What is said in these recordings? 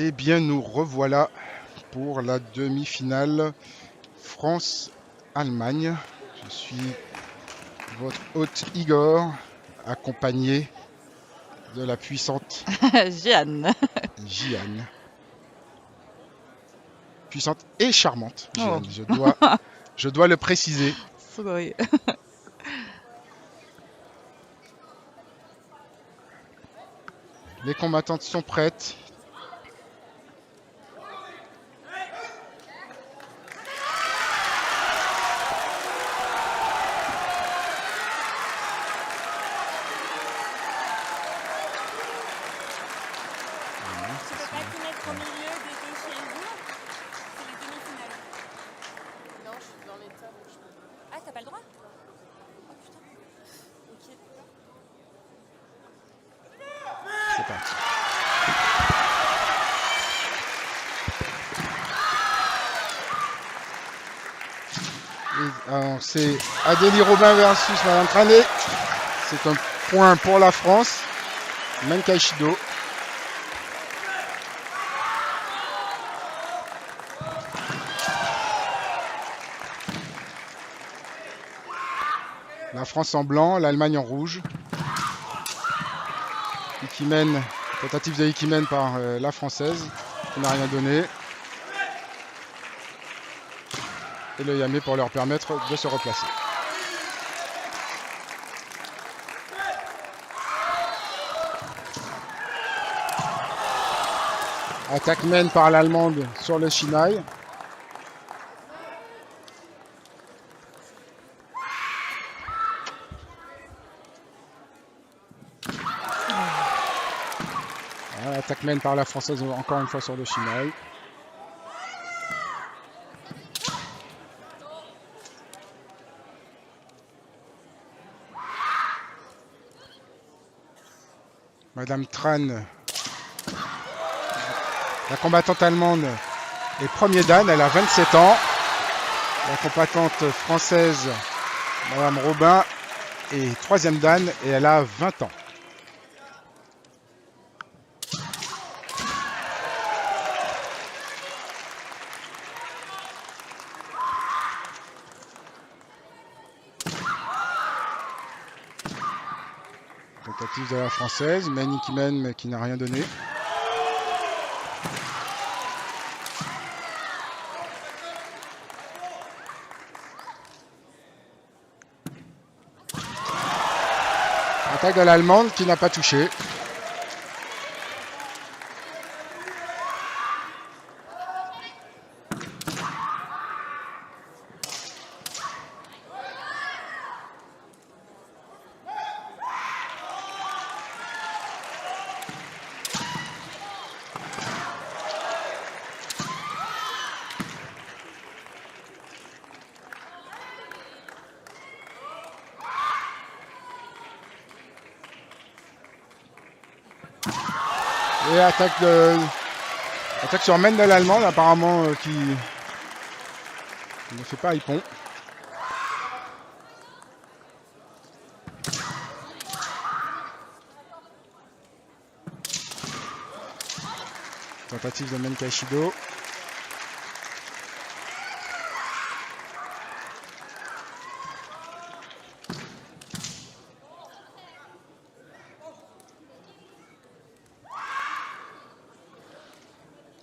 Eh bien, nous revoilà pour la demi-finale France-Allemagne. Je suis votre hôte Igor, accompagné de la puissante Jeanne. Jiane. Puissante et charmante, Jiane, Oh. je dois le préciser. すごい。Les combattantes sont prêtes. Au milieu des deux chez vous, c'est les demi-finales. Non, je suis dans l'état. Ah, t'as pas le droit? Oh putain. Ok. C'est parti. C'est Adélie Robin versus Madame Trané. C'est un point pour la France. Menkai Shido. La France en blanc, l'Allemagne en rouge. Ikimen, tentative de Ikimen par la Française, qui n'a rien donné. Et le Yamé pour leur permettre de se replacer. Attaque men par l'Allemande sur le Shinai. Attaque men par la Française encore une fois sur le Shinai. Madame Tran, la combattante allemande, est premier dan, elle a 27 ans. La combattante française, Madame Robin, est troisième dan et elle a 20 ans. Tentative de la Française, Ikimen mais qui n'a rien donné. Attaque de l'Allemande qui n'a pas touché. Et attaque sur main de l'Allemande, apparemment qui ne fait pas hippon. Tentative de Menkai Shido.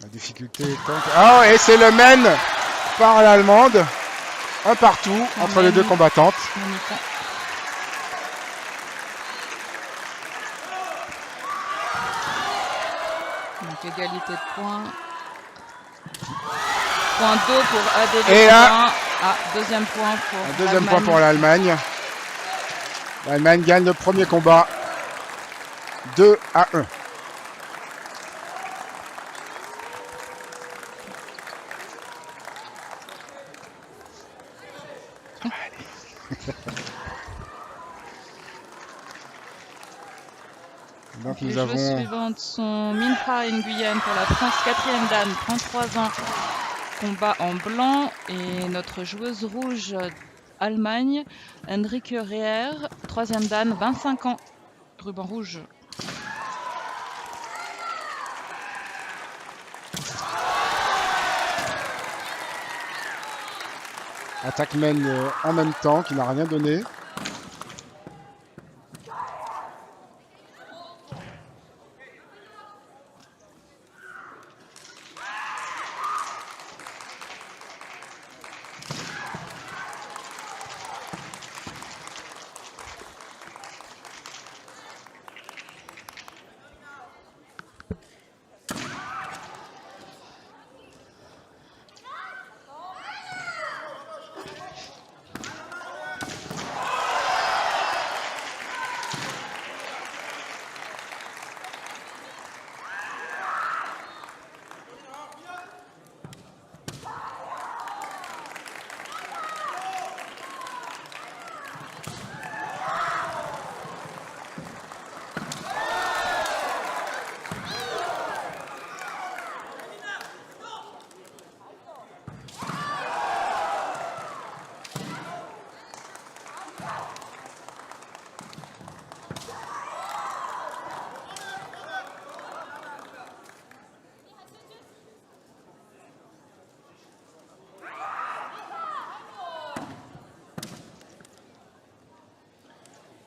La difficulté est... Oh, et c'est le men par l'Allemande. Un partout entre les deux combattantes. Donc égalité de points. Point d'eau pour Adélie. Et là, deuxième point pour un deuxième point pour l'Allemagne. L'Allemagne gagne le premier combat 2-1. Donc les joueuses suivantes sont Minha Nguyen pour la France, 4e dan, 33 ans, combat en blanc. Et notre joueuse rouge Allemagne, Henrike Reher, 3e dan, 25 ans, ruban rouge. Attaque main en même temps, qui n'a rien donné.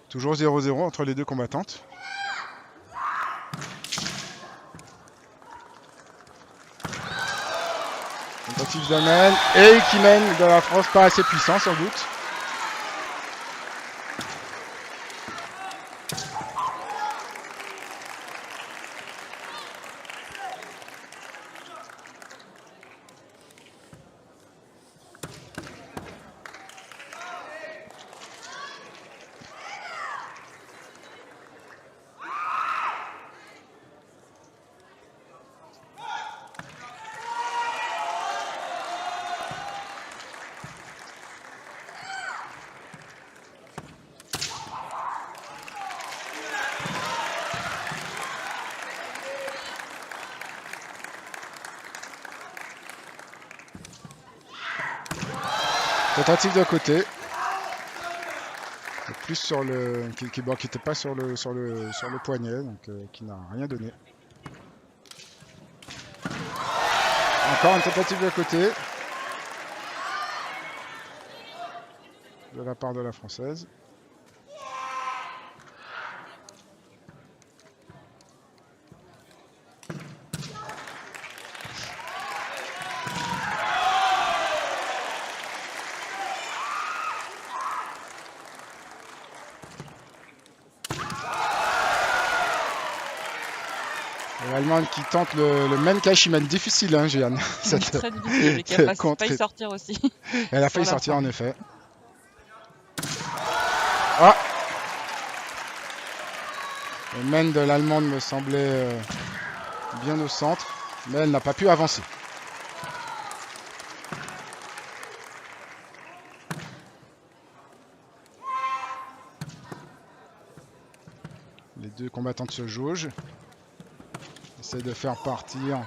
Toujours 0-0 entre les deux combattantes. Tentative d'Amel et qui mène de la France, pas assez puissant sans doute. Tentative de côté. Plus sur le. Qui n'était pas sur le poignet, donc qui n'a rien donné. Encore une tentative de côté. De la part de la Française. L'Allemande qui tente le main cache, il mène difficile, hein, Jeanne. C'est très difficile et qui a failli sortir aussi. Elle a failli sortir en effet. Ah, le main de l'Allemande me semblait bien au centre, mais elle n'a pas pu avancer. Les deux combattantes se jaugent. Essaye de faire partir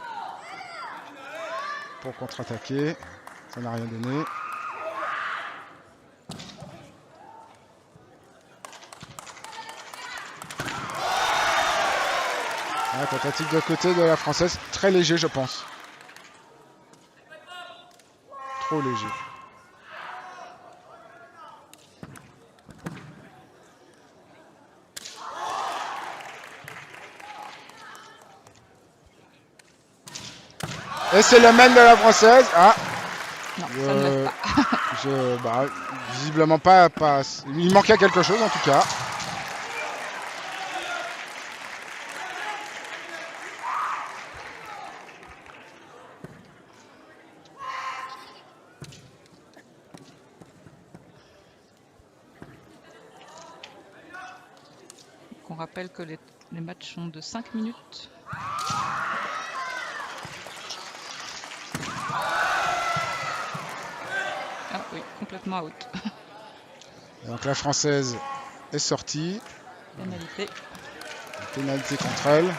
pour contre-attaquer. Ça n'a rien donné. Ah, tentative de côté de la Française. Très léger, je pense. Trop léger. Et c'est le main de la Française. Ah, non, ça ne lève pas. Visiblement pas. Il manquait quelque chose en tout cas. On rappelle que les matchs sont de 5 minutes. Ah oui, complètement out. Donc la Française est sortie. Pénalité. Pénalité contre elle.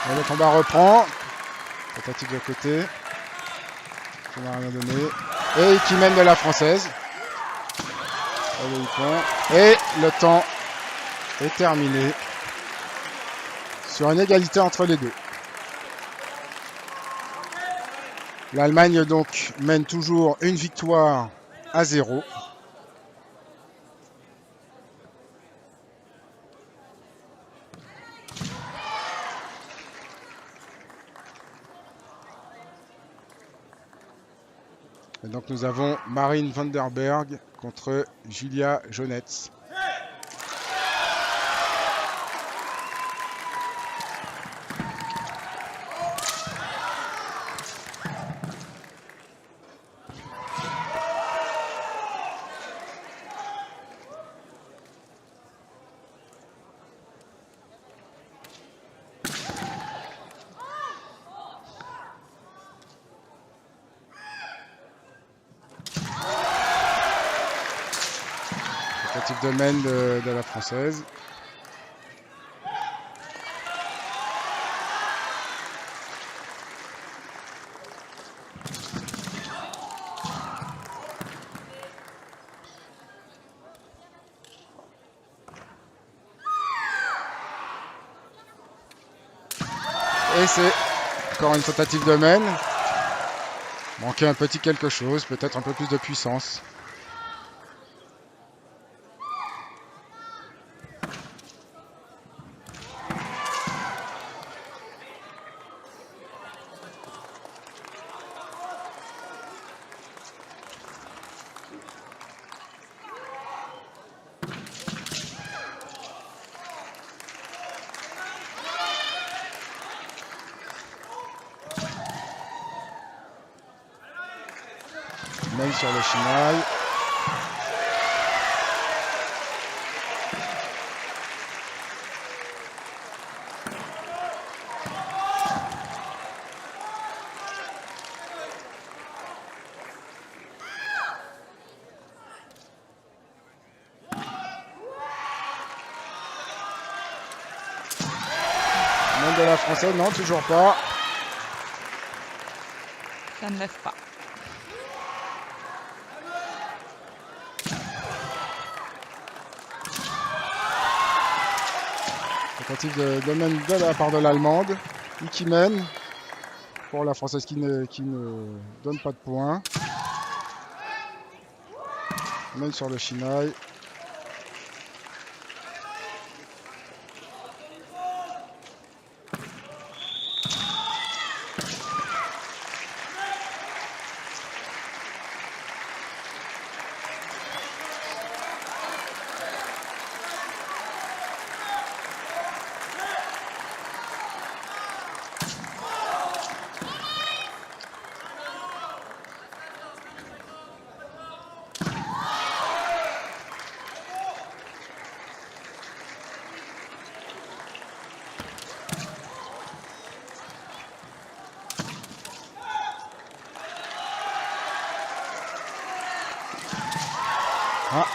Et le combat reprend. Tentative de côté. Ça n'a rien donné. Et qui mène de la Française. Et le temps est terminé. Sur une égalité entre les deux. L'Allemagne donc mène toujours une victoire à 0. Et donc nous avons Marine Vanderberg contre Julia Jonetz. Tentative de mène de la Française. Et c'est encore une tentative de mène. Manquait un petit quelque chose, peut-être un peu plus de puissance. Même sur le chinaille. Même de la Française, non, toujours pas. Ça ne lève pas. Tentative de mène de la part de l'Allemande. Qui mène pour la Française qui ne donne pas de points. Mène sur le chinaille. Ah.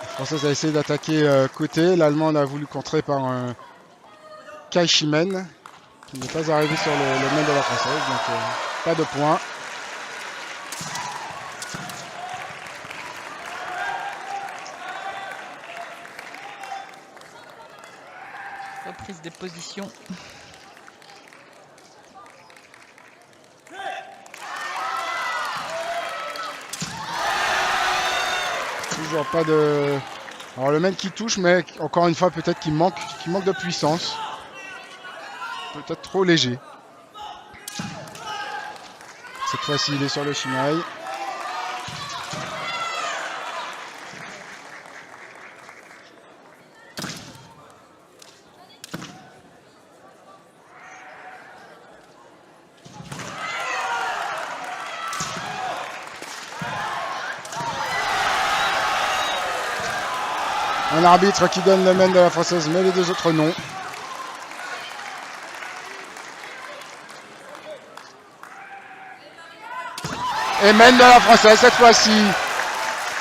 La Française a essayé d'attaquer côté. L'Allemande a voulu contrer par un Kai Shimen qui n'est pas arrivé sur le main de la Française. Donc pas de points. Reprise des positions. Toujours pas de... Alors le mec qui touche, mais encore une fois peut-être qu'il manque de puissance. Peut-être trop léger. Cette fois-ci il est sur le chinaille. Un arbitre qui donne le mène de la Française, mais les deux autres non. Et mène de la Française, cette fois-ci,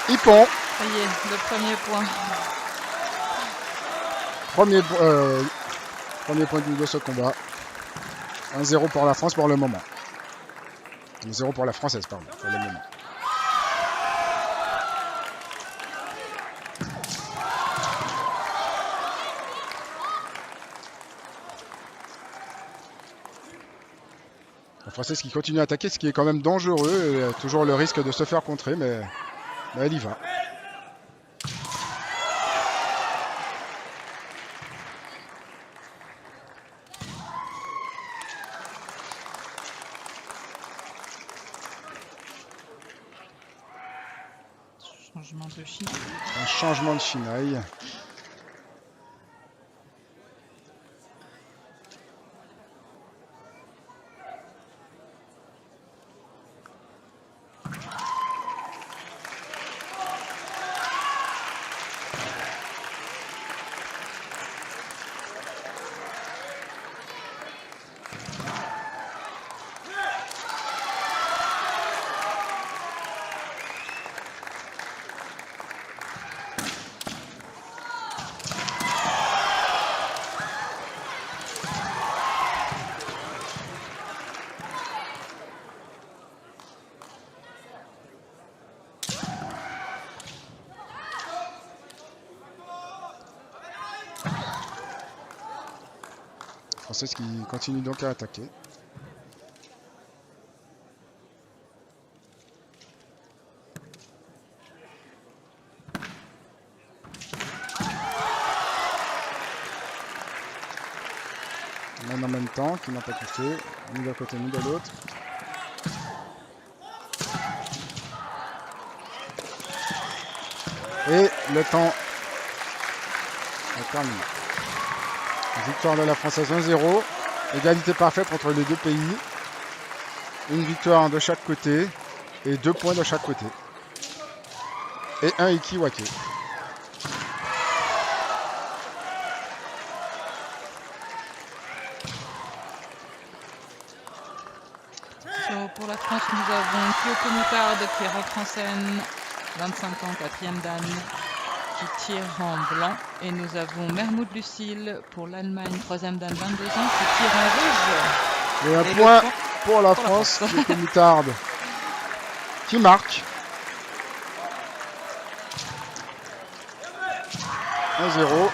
Hippon. Ça y est, le premier point. Premier point de ce combat. 1-0 pour la France pour le moment. 0 pour la française, pardon, pour le moment. La française qui continue à attaquer, ce qui est quand même dangereux. Et toujours le risque de se faire contrer, mais elle y va. Changement de chine. Un changement de chinaille. Française qui continue donc à attaquer. En même temps, qui n'a pas touché, ni d'un côté ni de l'autre. Et le temps est terminé. Victoire de la française 1-0. Égalité parfaite entre les deux pays. Une victoire de chaque côté et 2 points de chaque côté. Et un Ikiwake. Pour la France, nous avons Kyoko Moutarde qui rentre en scène, 25 ans, 4e dan, qui tire en blanc. Et nous avons Mermoud Lucille pour l'Allemagne, 3e dan, 22 ans, qui tire en rouge. Et un point pour la France, Kyoko Moutarde qui marque. 1-0.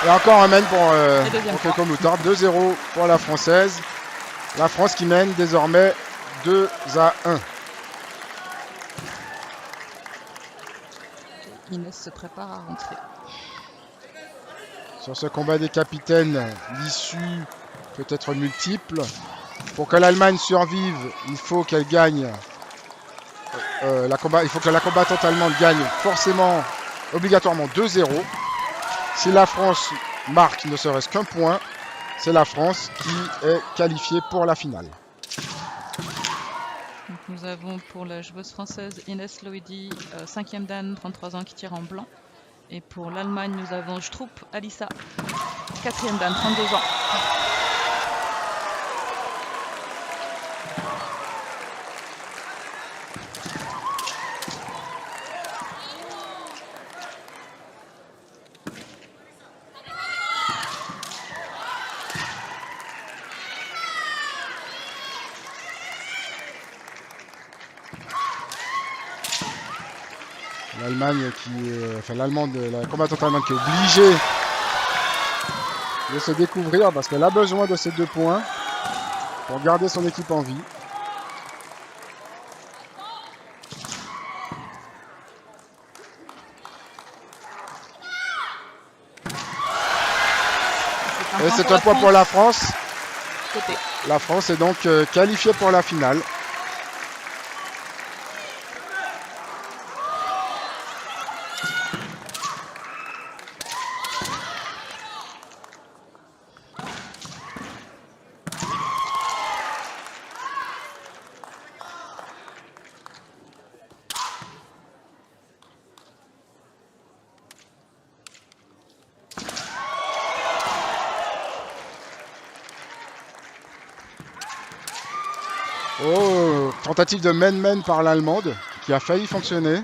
Et encore un mène pour Kyoko Moutarde. 2-0 pour la française. La France qui mène désormais 2-1. Inès se prépare à rentrer. Sur ce combat des capitaines, l'issue peut être multiple. Pour que l'Allemagne survive, il faut qu'elle gagne. Il faut que la combattante allemande gagne forcément, obligatoirement 2-0. Si la France marque ne serait-ce qu'un point, c'est la France qui est qualifiée pour la finale. Donc nous avons pour la joueuse française Inès Loidi, 5e dan, 33 ans, qui tire en blanc. Et pour l'Allemagne, nous avons Strupp Alissa, 4e dan, 32 ans. L'Allemagne l'Allemande, la combattante allemande qui est obligée de se découvrir parce qu'elle a besoin de ces 2 points pour garder son équipe en vie. Et c'est un point pour la France. La France est donc qualifiée pour la finale. Oh, tentative de main-main par l'Allemande qui a failli fonctionner.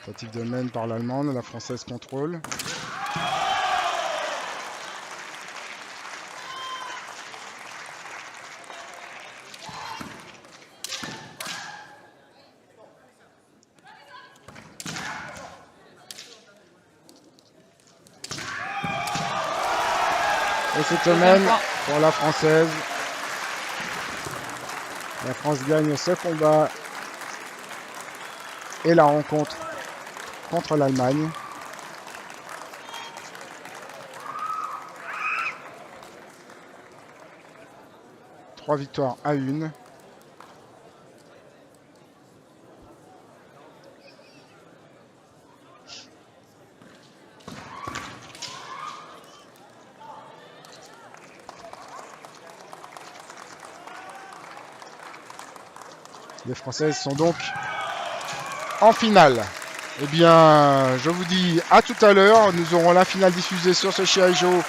Tentative de main par l'Allemande, la Française contrôle. Et cette main pour la Française. La France gagne ce combat et la rencontre contre l'Allemagne. Trois victoires à une. Les Françaises sont donc en finale. Eh bien, je vous dis à tout à l'heure. Nous aurons la finale diffusée sur ce Shiraisho